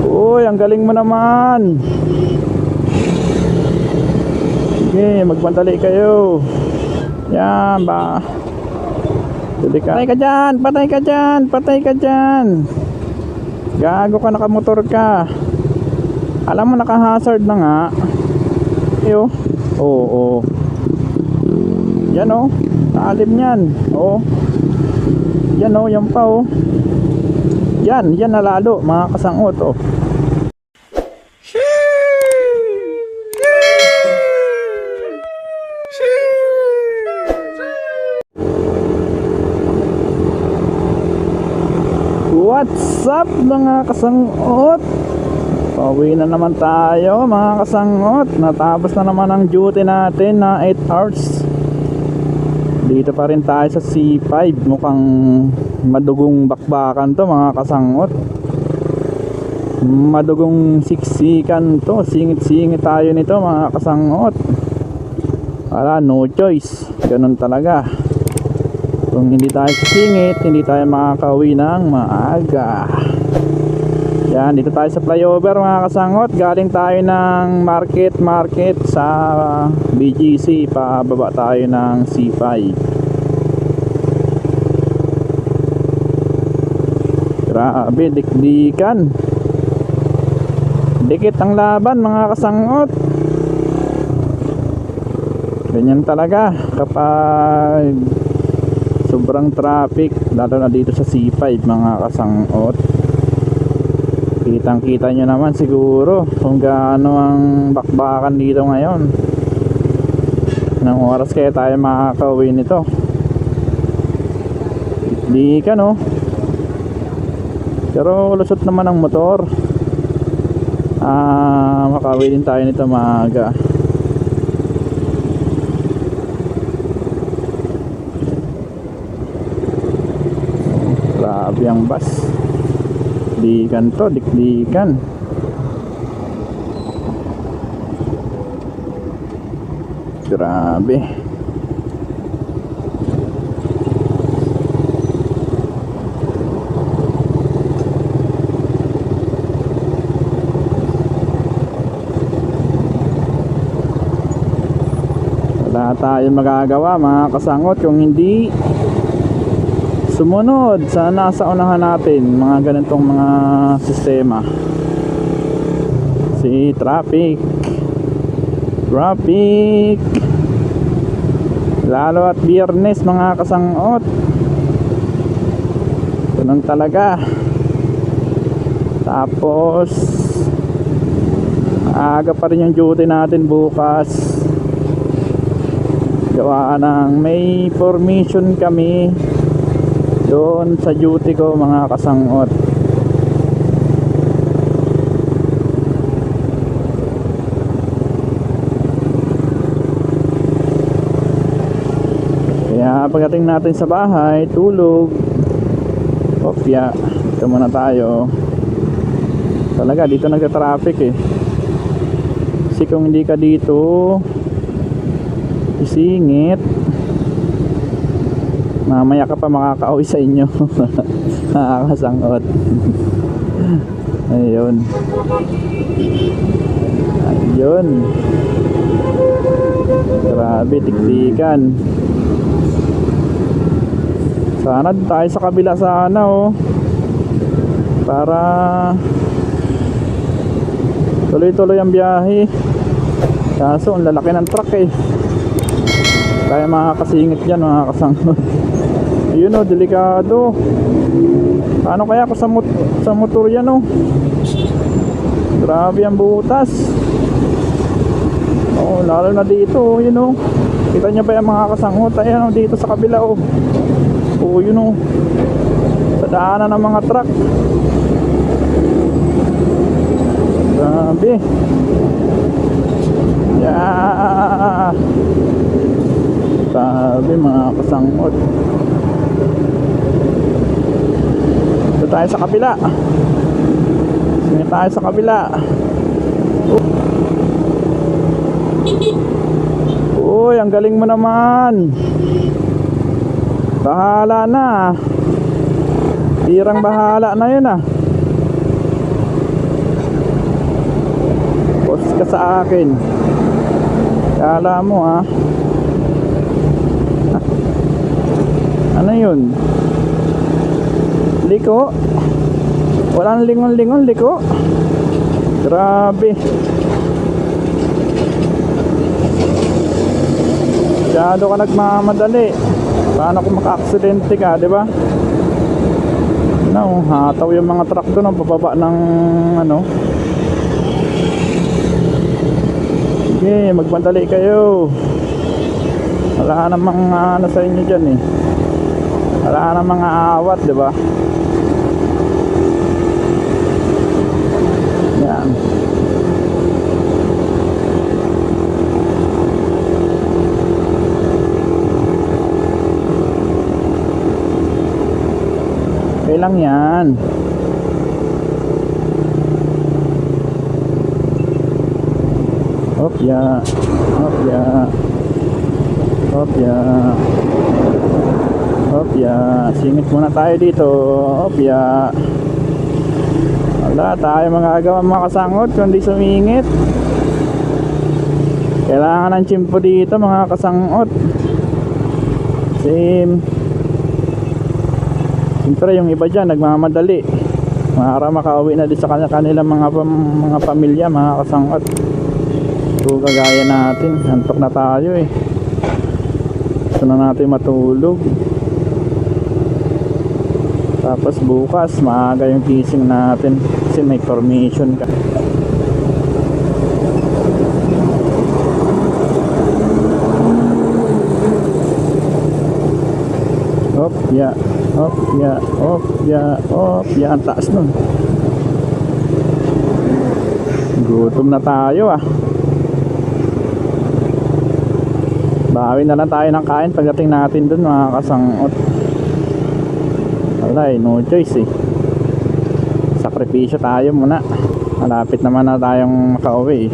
Uy, ang galing mo naman. Sige, magpantali kayo. Yan ba. Patay ka dyan, patay ka dyan, patay ka dyan. Gago ka, nakamotor ka. Alam mo naka-hazard na nga. Iyo. Oo. Yan oh, naalim yan. Oo. Yan oh, yan pa oh. Yan na lalo mga kasangot oh. What's up mga kasangot? Pauwi na naman tayo mga kasangot. Natapos na naman ang duty natin na 8 hours. Dito pa rin tayo sa C5. Mukhang madugong bakbakan to mga kasangot. Madugong siksikan to. Singit-singit tayo nito mga kasangot. Wala, no choice. Ganun talaga. Kung hindi tayo sisingit, hindi tayo makakauwi ng maaga. Yan, dito tayo sa flyover mga kasangot. Galing tayo ng market sa BGC. Pababa tayo ng C5. Grabe, dikdikan. Dikit ang laban mga kasangot. Ganyan talaga kapag sobrang traffic, lalo na dito sa C5 mga kasangot. Kitang kita nyo naman siguro kung gaano ang bakbakan dito ngayon. Anong oras kaya tayo makakauwi nito? Di ka no. Pero lusot naman ang motor. Makauwi din tayo nito maaga. Grabe ang bus. Dikdikan to, dikdikan. Grabe. Wala tayong magagawa mga kasangot kung hindi sumunod sa nasa unahan natin mga ganitong mga sistema. Si traffic lalo at biyernes mga kasangot, ganun talaga. Tapos aga pa rin yung duty natin bukas, gawa ng may formation kami doon sa duty ko mga kasangot. Kaya pagdating natin sa bahay, tulog, kopya, dito muna tayo. Talaga dito nagka-traffic eh. Kasi kung hindi ka dito isingit, mamaya ka pa makakauwi sa inyo. Nakakasangot. Ayun. Grabe, tiktikan. Sana tayo sa kabila sana oh. Para tuloy-tuloy ang biyahe. Kaso ang lalaki ng truck eh. Kaya makakasingit dyan mga kasangot. Ayun o, delikado. Paano kaya ako sa motor yan o? Grabe ang butas. Oo, lalo na dito, yun o. Kita nyo ba yung mga kasangot? Ayan o, dito sa kabila o. Oo, yun o. Sa daanan ng mga truck. Grabe. Yeah. Grabe mga kasangot. Dito tayo sa kabila. Singit tayo sa kabila. Uy, ang galing mo naman. Bahala na. Tirang bahala na yun ah. sa akin. Kala mo ha. Ano yun? Liko? Walang lingon-lingon, liko? Grabe. Masyado ka nagmamadali. Paano kung maka-aksidente ka, di ba? No, hataw yung mga truck doon, pababa ng ano. Sige, magmadali kayo. Wala namang ano sa inyo dyan eh. Wala namang aawat, di ba? Yan. Okay lang yan. Opya. Opya. Opya. Opya. Singit muna tayo dito. Opya. Wala tayo magagawa mga kasangot kundi sumingit. Kailangan ng tsimpo dito mga kasangot. Siyempre yung iba dyan nagmamadali para makauwi na din sa kanilang mga pamilya, mga kasangot. So kagaya natin, antok na tayo eh. Gusto na natin matulog. Tapos bukas maaga yung gising natin kasi may formation ka. Opya, opya, opya, opya. Ang taas nun. Gutom na tayo ah. Bawi na lang tayo ng kain pagdating natin dun mga kasangot. Wala eh, no choice eh. Sakripisyo tayo muna. Malapit naman na tayong makauwi eh.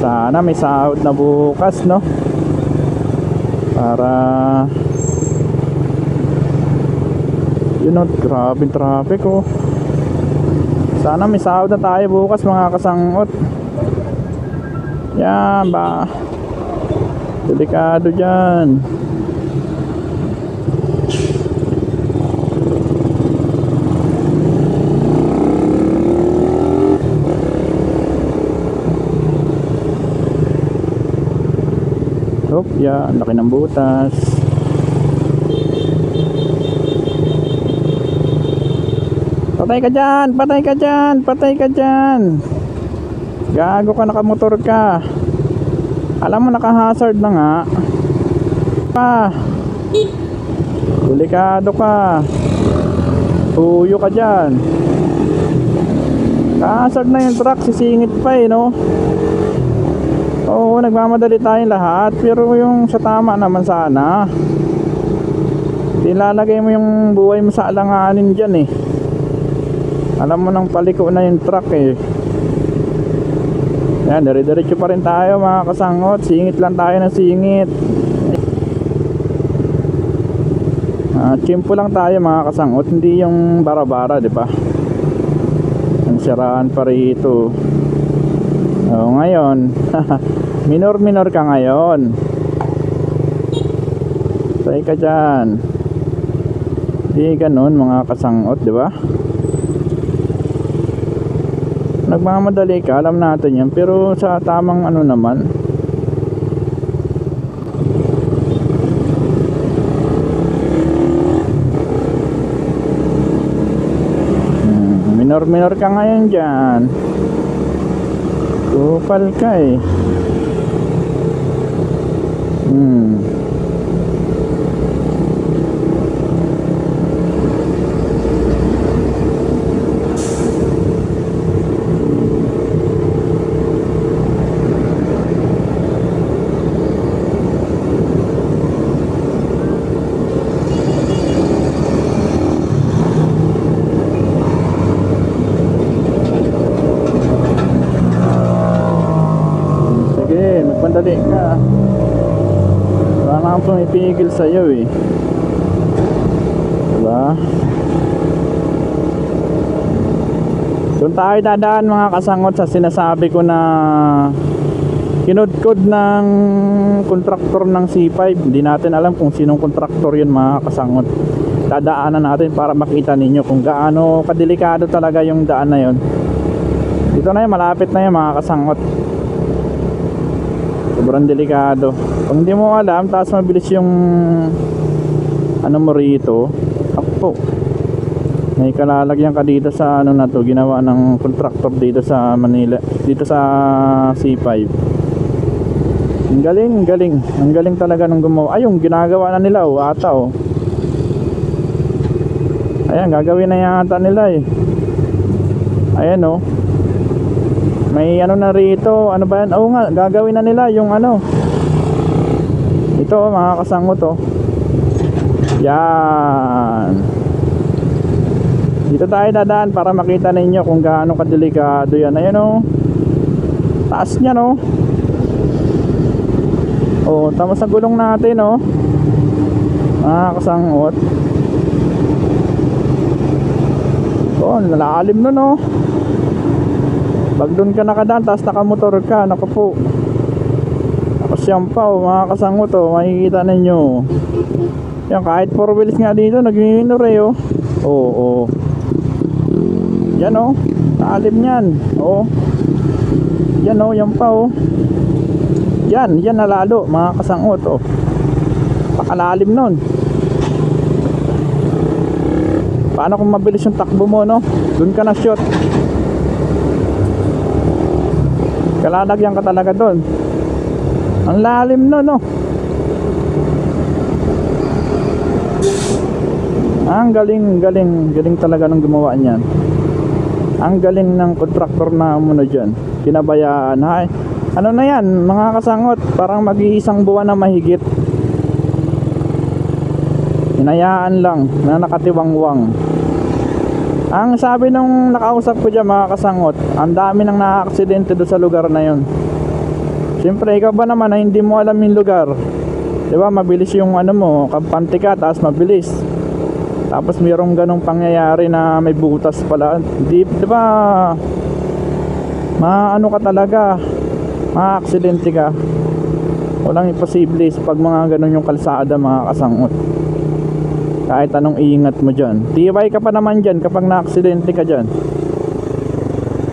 Sana may sahod na bukas no, para yun know, grabing traffic oh. Sana may sahod na tayo bukas mga kasangot. Yan ba, delikado dyan. Opya, ang laki ng butas. Patay ka dyan, patay ka dyan, patay ka dyan. Gago ka, nakamotor ka. Alam mo naka-hazard na nga. Delikado ka. Tuyo ka dyan. Naka-hazard na yung truck, sisingit pa eh no. Oo, nagmamadali tayong lahat, pero yung sa tama naman sana. Ilalagay mo yung buhay mo sa alanganin dyan eh. Alam mo nang paliko na yung truck eh. Yan, dire-diretso pa rin tayo mga kasangot. Singit lang tayo ng singit. Tsimpo lang tayo mga kasangot, hindi yung bara-bara, di ba? Ang siraan pa rito. Oh, ngayon minor ka ngayon. Tay ka dyan. Di ganun mga kasangot, di ba? Nagmamadali ka, alam natin yan, pero sa tamang ano naman. Minor ka ngayon dyan. Kupal ka eh. Magpandali ka. Wala na akong pumipigil sa'yo eh. Diba? Doon tayo dadaan mga kasangot sa sinasabi ko na kinudkod ng kontraktor ng C5. Hindi natin alam kung sinong kontraktor yun mga kasangot. Dadaanan natin para makita ninyo kung gaano kadelikado talaga yung daan na yun. Dito na yun, malapit na yun mga kasangot. Sobrang delikado. Kung hindi mo alam, taas mabilis yung ano mo rito. Akpo, may kalalagyan ka dito sa ano na to, ginawa ng contractor dito sa Manila, dito sa C5. Ang galing, ang galing. Ang galing talaga nung gumawa. Ay, yung ginagawa na nila ata ayan, gagawin na yata nila ayan may ano na rito, ano ba yan? Oo nga, gagawin na nila yung ano. Ito mga kasangot yan. Dito tayo dadaan para makita ninyo kung gaano kadelikado yan. Ayan taas niya tama sa gulong natin mga kasangot. Nalalim nun pag doon ka nakadaan tapos nakamotor ka, naku po, tapos yan pa mga kasangot makikita ninyo yan, kahit 4 wheels nga dito nagminor yan naalim yan yan yan pa yan nalalo mga kasangot pakalalim nun. Paano kung mabilis yung takbo mo doon ka na shoot, kalalagyan ka talaga doon. Ang lalim nun ang galing talaga ng gumawa niyan. Ang galing ng kontraktor na dyan, kinabayaan. Ano na yan mga kasangot, parang mag-iisang buwan na mahigit, hinayaan lang na nakatiwangwang. Ang sabi nung nakausap ko dyan mga kasangot, ang dami nang na-aksidente doon sa lugar na yun. Siyempre ikaw ba naman na hindi mo alam yung lugar, diba? Mabilis yung ano mo, kampante ka tapos mabilis, tapos mayroong ganong pangyayari na may butas pala, diba? Maano ka talaga, ma-aksidente ka. Walang imposible pag mga ganon yung kalsada mga kasangot. Kahit anong ingat mo dyan, tibay ka pa naman dyan kapag na-aksidente ka dyan.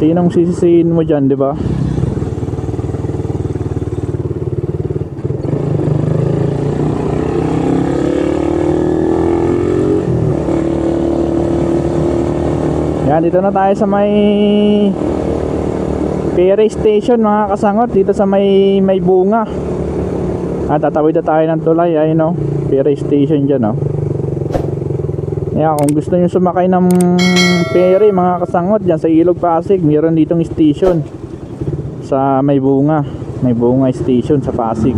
Sinong sisisihin mo dyan, diba? Yan, dito na tayo sa may ferry station mga kasangot, dito sa may bunga. Tatawid na tayo ng tulay, ayun ferry station dyan kung gusto nyo sumakay ng ferry mga kasangot, dyan sa Ilog Pasig, mayroon ditong station sa may bunga station sa Pasig.